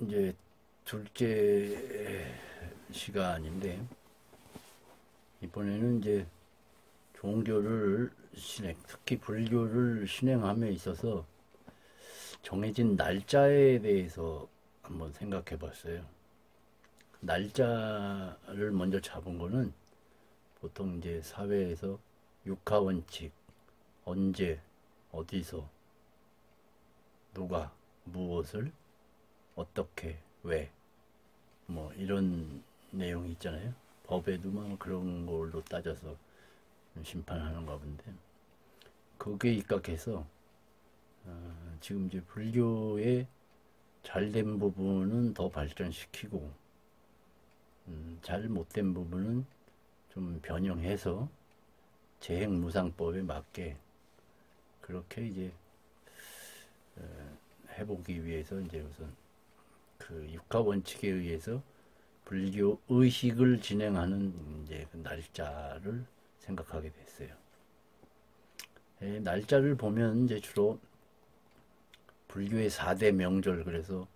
이제 둘째 시간인데, 이번에는 이제 종교를 특히 불교를 신행함에 있어서 정해진 날짜에 대해서 한번 생각해 봤어요. 날짜를 먼저 잡은 거는 보통 이제 사회에서 육하원칙, 언제, 어디서, 누가, 무엇을, 어떻게, 왜, 뭐 이런 내용이 있잖아요. 법에도 뭐 그런 걸로 따져서 심판하는가 본데, 거기에 입각해서 지금 이제 불교의 잘된 부분은 더 발전시키고, 잘 못된 부분은 좀 변형해서 재행무상법에 맞게 그렇게 이제 해보기 위해서 이제 우선 그 육하 원칙에 의해서 불교 의식을 진행하는 이제 그 날짜를 생각하게 됐어요. 날짜를 보면 이제 주로 불교의 4대 명절, 그래서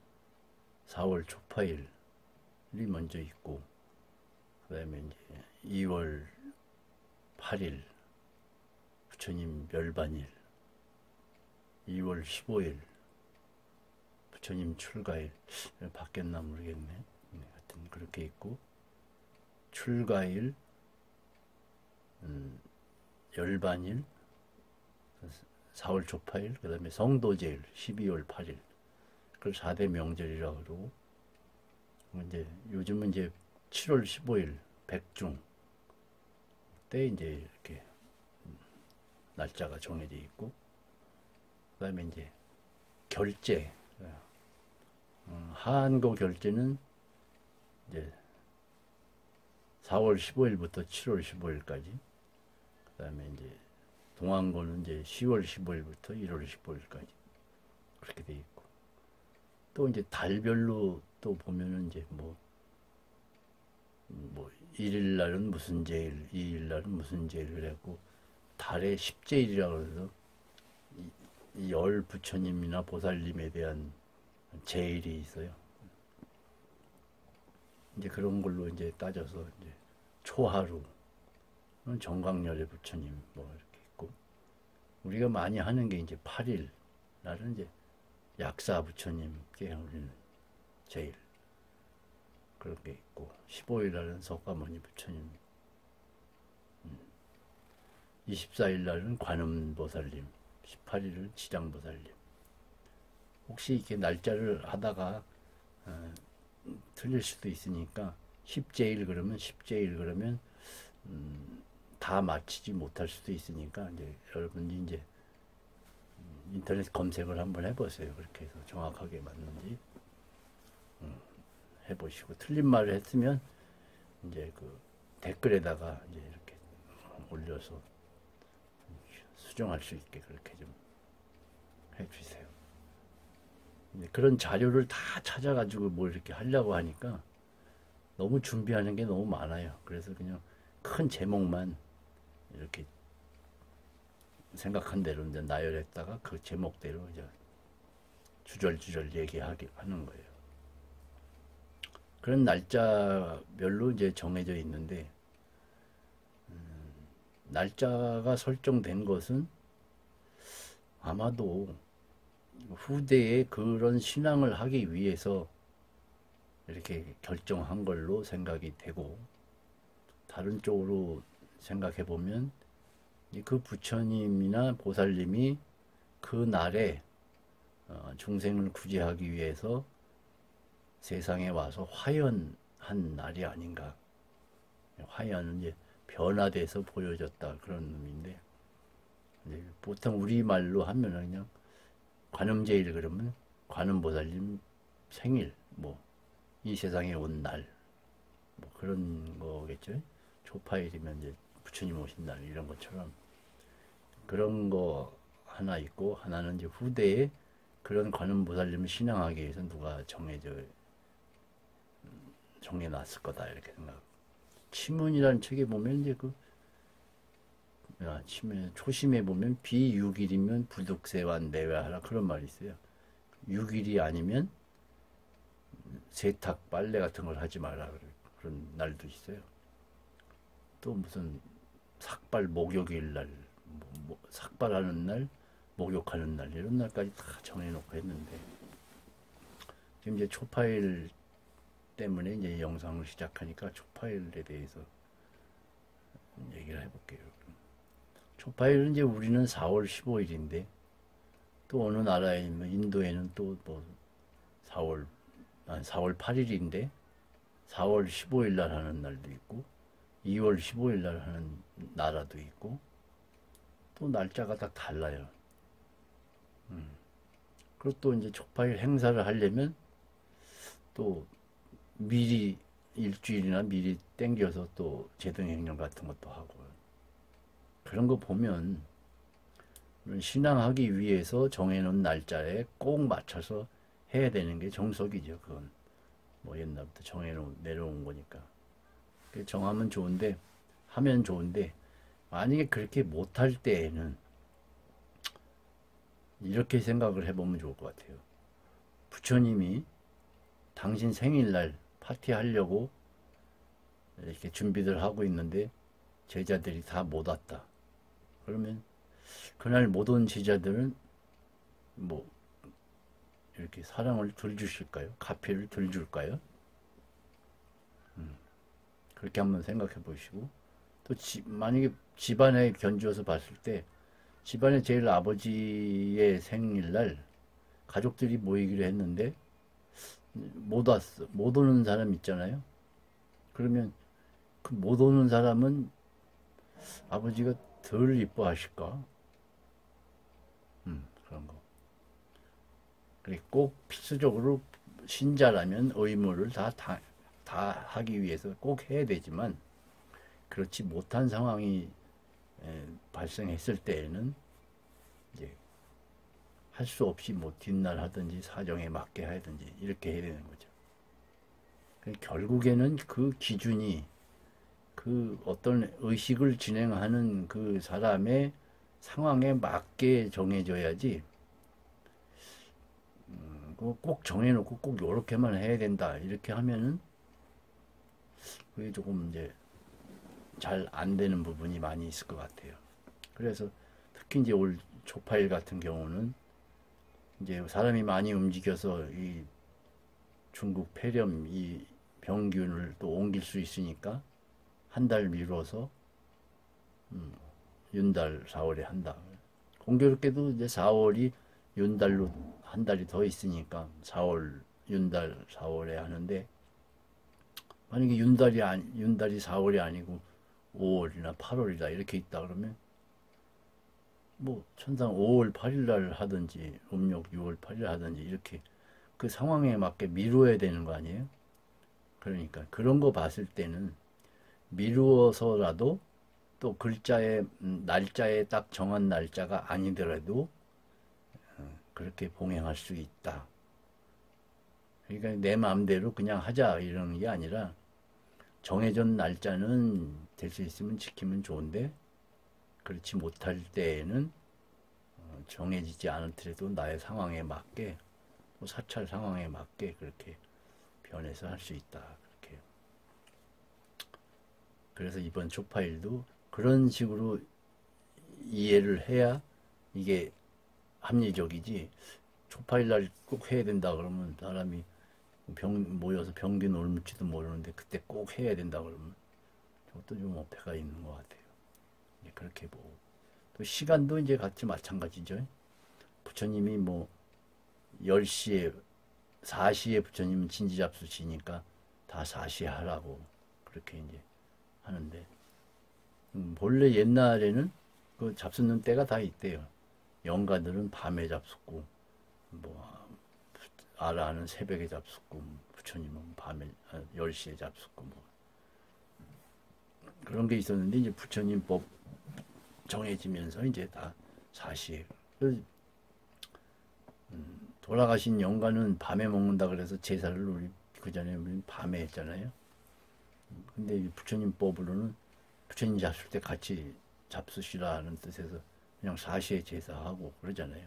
4월 초파일이 먼저 있고, 그 다음에 이제 2월 8일 부처님 멸반일, 2월 15일 부처님 출가일, 바뀌었나 모르겠네. 하여튼 그렇게 있고, 출가일, 열반일, 4월 초파일, 그 다음에 성도제일 12월 8일, 그걸 4대 명절이라고 그러고, 이제 요즘은 이제 7월 15일 백중 때 이제 이렇게 날짜가 정해져 있고, 그 다음에 이제 결제, 한거 결제는 이제 4월 15일부터 7월 15일까지, 그 다음에 이제 동안거는 이제 10월 15일부터 1월 15일까지 그렇게 돼 있고, 또 이제 달별로 또 보면은 이제 뭐 1일 날은 무슨 제일, 2일 날은 무슨 제일 그래갖고 달의 10제일이라고 해서 이 열 부처님이나 보살님에 대한 제일이 있어요. 이제 그런 걸로 이제 따져서 이제 초하루 정광열의 부처님 뭐 이렇게 있고, 우리가 많이 하는 게 이제 8일 날은 이제 약사 부처님께 우리는 제일 그런 게 있고, 15일 날은 석가모니 부처님, 24일 날은 관음보살님, 18일은 지장보살님. 혹시 이렇게 날짜를 하다가 틀릴 수도 있으니까 10제일 그러면 10제일 그러면 다 맞히지 못할 수도 있으니까 이제 여러분이 이제 인터넷 검색을 한번 해보세요. 그렇게 해서 정확하게 맞는지 해보시고, 틀린 말을 했으면 이제 그 댓글에다가 이제 이렇게 올려서 수정할 수 있게 그렇게 좀 해주세요. 그런 자료를 다 찾아가지고 뭘 이렇게 하려고 하니까 너무 준비하는 게 너무 많아요. 그래서 그냥 큰 제목만 이렇게 생각한 대로 이제 나열했다가 그 제목대로 이제 주절주절 얘기하게 하는 거예요. 그런 날짜별로 이제 정해져 있는데, 날짜가 설정된 것은 아마도 후대에 그런 신앙을 하기 위해서 이렇게 결정한 걸로 생각이 되고, 다른 쪽으로 생각해 보면 그 부처님이나 보살님이 그 날에 중생을 구제하기 위해서 세상에 와서 화연한 날이 아닌가. 화연은 이제 변화돼서 보여졌다, 그런 의미인데, 보통 우리말로 하면은 그냥 관음제일 그러면 관음보살님 생일, 뭐 이 세상에 온 날, 뭐 그런 거겠죠. 초파일이면 이제 부처님 오신 날, 이런 것처럼 그런 거 하나 있고, 하나는 이제 후대에 그런 관음보살님을 신앙하기 위해서 누가 정해놨을 거다, 이렇게 생각. 치문이라는 책에 보면 이제 초심에 보면 비육일이면 부득세완 내외하라, 그런 말이 있어요. 6일이 아니면 세탁, 빨래 같은 걸 하지 마라. 그런 날도 있어요. 또 무슨 삭발 목욕일 날, 삭발하는 날, 목욕하는 날, 이런 날까지 다 정해놓고 했는데, 지금 이제 초파일 때문에 이제 영상을 시작하니까 초파일에 대해서 얘기를 해볼게요. 초파일은 이제 우리는 4월 15일인데, 또 어느 나라에, 인도에는 또 뭐 4월 8일인데, 4월 15일 날 하는 날도 있고, 2월 15일 날 하는 나라도 있고, 또 날짜가 다 달라요. 그리고 또 이제 촉파일 행사를 하려면 또 미리 일주일이나 미리 땡겨서 또 제등행령 같은 것도 하고, 그런 거 보면 신앙하기 위해서 정해놓은 날짜에 꼭 맞춰서 해야 되는 게 정석이죠. 그건 뭐 옛날부터 내려온 거니까. 정하면 좋은데, 하면 좋은데, 만약에 그렇게 못할 때에는 이렇게 생각을 해보면 좋을 것 같아요. 부처님이 당신 생일날 파티하려고 이렇게 준비들 하고 있는데 제자들이 다 못 왔다. 그러면 그날 못 온 제자들은 뭐 이렇게 사랑을 덜 주실까요? 가피를 덜 줄까요? 그렇게 한번 생각해 보시고, 또 만약에 집안에 견주어서 봤을 때 집안에 제일 아버지의 생일날 가족들이 모이기로 했는데 못 왔어. 못 오는 사람 있잖아요. 그러면 그 못 오는 사람은 아버지가 덜 이뻐하실까? 그런 거. 그래, 꼭 필수적으로 신자라면 의무를 다 하기 위해서 꼭 해야 되지만, 그렇지 못한 상황이 발생했을 때에는 이제 할 수 없이 뭐 뒷날 하든지 사정에 맞게 하든지 이렇게 해야 되는 거죠. 결국에는 그 기준이 그 어떤 의식을 진행하는 그 사람의 상황에 맞게 정해져야지, 꼭 정해놓고 꼭 요렇게만 해야 된다 이렇게 하면은 그게 조금 이제 잘 안 되는 부분이 많이 있을 것 같아요. 그래서 특히 이제 올 초파일 같은 경우는 이제 사람이 많이 움직여서 이 중국 폐렴 이 병균을 또 옮길 수 있으니까 한 달 미뤄서 윤달 4월에 한다. 공교롭게도 이제 4월이 윤달로 한 달이 더 있으니까 4월 윤달 4월에 하는데, 만약에 윤달이 4월이 아니고 5월이나 8월이다 이렇게 있다 그러면 뭐 천상 5월 8일 날 하든지 음력 6월 8일 하든지 이렇게 그 상황에 맞게 미루어야 되는 거 아니에요? 그러니까 그런 거 봤을 때는 미루어서라도 또 글자에 날짜에 딱 정한 날짜가 아니더라도 그렇게 봉행할 수 있다. 그러니까 내 마음대로 그냥 하자 이러는 게 아니라, 정해진 날짜는 될 수 있으면 지키면 좋은데 그렇지 못할 때에는 정해지지 않더라도 나의 상황에 맞게, 또 사찰 상황에 맞게 그렇게 변해서 할 수 있다. 그렇게. 그래서 이번 초파일도 그런 식으로 이해를 해야 이게 합리적이지, 초파일 날 꼭 해야 된다 그러면 사람이 모여서 병기 놀물지도 모르는데 그때 꼭 해야 된다 그러면 그것도 좀 어폐가 있는 것 같아요. 그렇게 보고, 또 시간도 이제 같이 마찬가지죠. 부처님이 뭐 10시에 4시에 부처님은 진지잡수시니까 다 4시에 하라고 그렇게 이제 하는데, 본래 옛날에는 그 잡수는 때가 다 있대요. 영가들은 밤에 잡숫고, 뭐 아라는 새벽에 잡숫고, 부처님은 밤에 10시에 잡숫고, 뭐 그런 게 있었는데, 이제 부처님 법 정해지면서 이제 다 4시에. 돌아가신 영가는 밤에 먹는다 그래서 제사를 우리 그전에 우리 밤에 했잖아요. 근데 부처님 법으로는 부처님 잡술 때 같이 잡수시라는 뜻에서 그냥 4시에 제사하고 그러잖아요.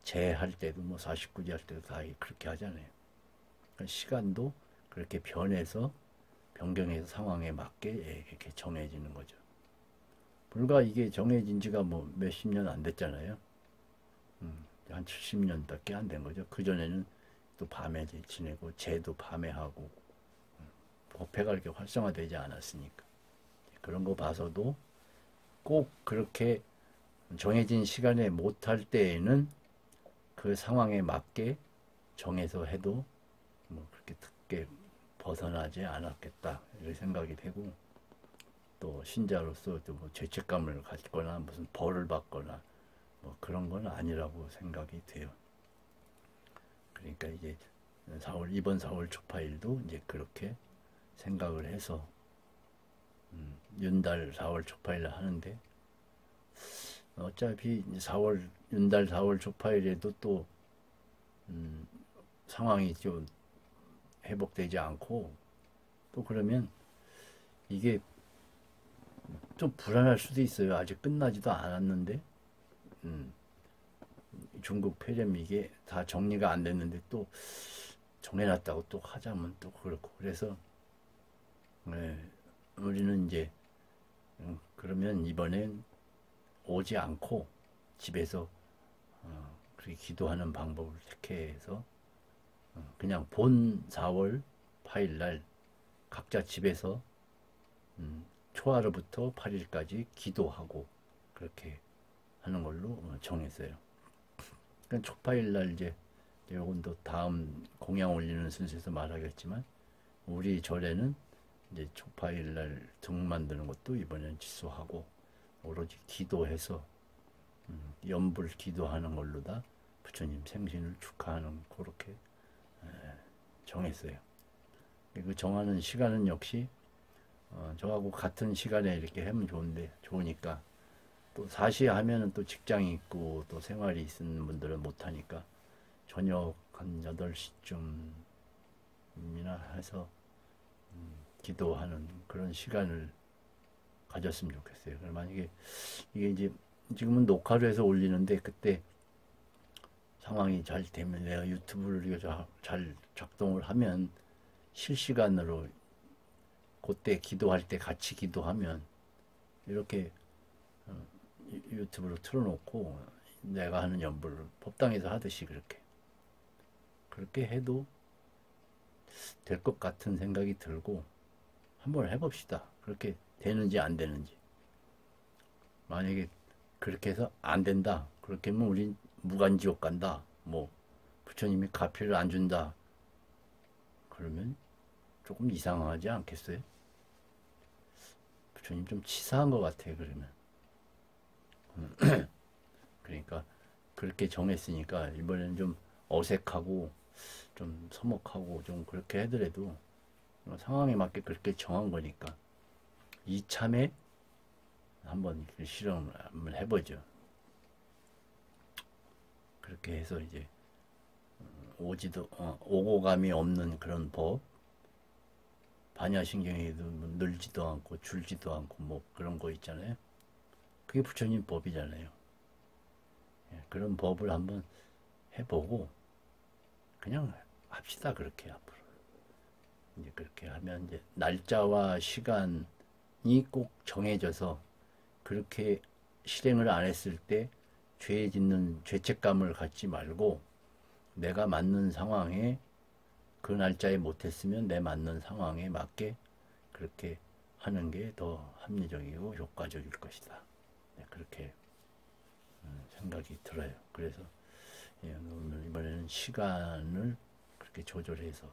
제할 때도 뭐 49제 할 때도 다 그렇게 하잖아요. 그러니까 시간도 그렇게 변경해서 상황에 맞게 이렇게 정해지는 거죠. 불과 이게 정해진 지가 뭐 몇십 년 안 됐잖아요. 한 70년밖에 안 된 거죠. 그전에는 또 밤에 지내고, 재도 밤에 하고, 법회가 이렇게 활성화되지 않았으니까. 그런 거 봐서도 꼭 그렇게 정해진 시간에 못할 때에는 그 상황에 맞게 정해서 해도 뭐 그렇게 크게 벗어나지 않았겠다, 이런 생각이 되고, 또 신자로서 또 뭐 죄책감을 갖거나 무슨 벌을 받거나 뭐 그런 건 아니라고 생각이 돼요. 그러니까 이제 이번 4월 초파일도 이제 그렇게 생각을 해서 윤달 4월 초파일을 하는데, 어차피 윤달 4월 초파일에도 또 상황이 좀 회복되지 않고, 또 그러면 이게 좀 불안할 수도 있어요. 아직 끝나지도 않았는데 중국 폐렴 이게 다 정리가 안 됐는데 또 정해놨다고 또 하자면 또 그렇고, 그래서 우리는 이제 그러면 이번엔 오지 않고 집에서 그렇게 기도하는 방법을 택해서 그냥 본 4월 8일 날 각자 집에서 초하루부터 8일까지 기도하고 그렇게 하는 걸로 정했어요. 그러니까 초파일 날 이제 요건 또 다음 공양 올리는 순서에서 말하겠지만, 우리 절에는 이제 초파일 날 등 만드는 것도 이번에는 취소하고 오로지 기도해서 연불 기도하는 걸로다 부처님 생신을 축하하는, 그렇게 정했어요. 그 정하는 시간은 역시 저하고 같은 시간에 이렇게 하면 좋으니까, 또 사시 하면은 또 직장이 있고 또 생활이 있는 분들은 못하니까 저녁 한 8시쯤이나 해서 기도하는 그런 시간을 가졌으면 좋겠어요. 만약에 이게 이제 지금은 녹화로 해서 올리는데, 그때 상황이 잘 되면 내가 유튜브를 잘 작동을 하면 실시간으로 그때 기도할 때 같이 기도하면 이렇게 유튜브로 틀어놓고 내가 하는 연불을 법당에서 하듯이 그렇게 해도 될 것 같은 생각이 들고, 한번 해봅시다. 그렇게 되는지 안 되는지. 만약에 그렇게 해서 안 된다, 그렇게 하면 우린 무간지옥 간다, 뭐 부처님이 가피를 안 준다, 그러면 조금 이상하지 않겠어요? 부처님 좀 치사한 것 같아요, 그러면. 그러니까 그렇게 정했으니까 이번에는 좀 어색하고 좀 서먹하고 좀 그렇게 하더라도 상황에 맞게 그렇게 정한 거니까 이참에 한번 실험을 한번 해보죠. 그렇게 해서 이제 오고 감이 없는 그런 법, 반야신경에도 늘지도 않고 줄지도 않고 뭐 그런 거 있잖아요. 그게 부처님 법이잖아요. 그런 법을 한번 해보고 그냥 합시다. 그렇게 앞으로 이제 그렇게 하면 이제 날짜와 시간이 꼭 정해져서 그렇게 실행을 안 했을 때 죄 짓는 죄책감을 갖지 말고, 내가 맞는 상황에 그 날짜에 못했으면 내 맞는 상황에 맞게 그렇게 하는 게 더 합리적이고 효과적일 것이다. 그렇게 생각이 들어요. 그래서 오늘 이번에는 시간을 그렇게 조절해서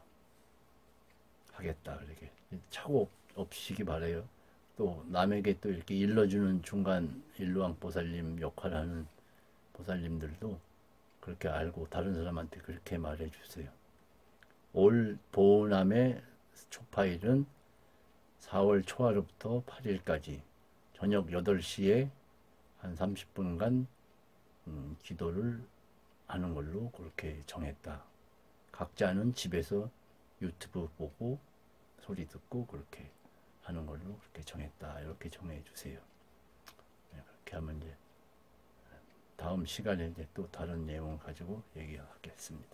하겠다, 그렇게 착오 없으시기 바래요. 또 남에게 또 이렇게 일러주는 중간 일루왕 보살님 역할을 하는 보살님들도 그렇게 알고 다른 사람한테 그렇게 말해 주세요. 올 보남의 초파일은 4월 초하루부터 8일까지 저녁 8시에 한 30분간 기도를 하는 걸로 그렇게 정했다. 각자는 집에서 유튜브 보고 소리 듣고 그렇게 하는 걸로 그렇게 정했다. 이렇게 정해 주세요. 그렇게 하면 이제 다음 시간에 이제 또 다른 내용을 가지고 얘기하겠습니다.